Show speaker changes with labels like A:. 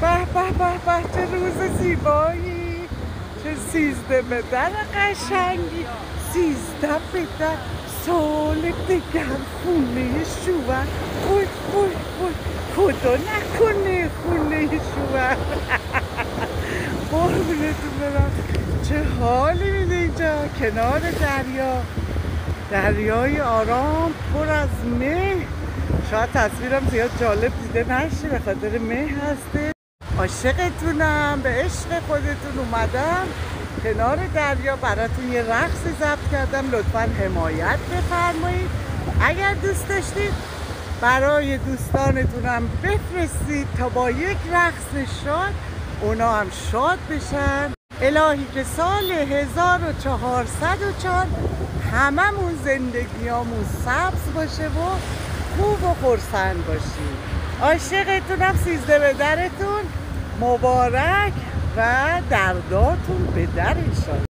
A: به به به به، چه روز زیبایی، چه 13 به در قشنگی. 13 به در، سال دیگر خونه شوهر. وای وای وای، خدا نکنه خونه شوهر. قربونتون برم، چه حالی میده اینجا کنار دریا، دریای آرام پر از مه. شاید تصویرم زیاد جالب دیده نشه به خاطر مه هسته. عاشقتونم، به عشق خودتون اومدم کنار دریا براتون یه رقصی ضبط کردم. لطفاً حمایت بفرمایید. اگر دوست داشتید برای دوستانتونم بفرستید تا با یک رقص شاد اونا هم شاد بشن. الهی که سال 1404 هممون زندگیامون سبز باشه و خوب و خرسند باشیم. عاشقتونم. 13 به درتون مبارک و درداتون به در انشالله.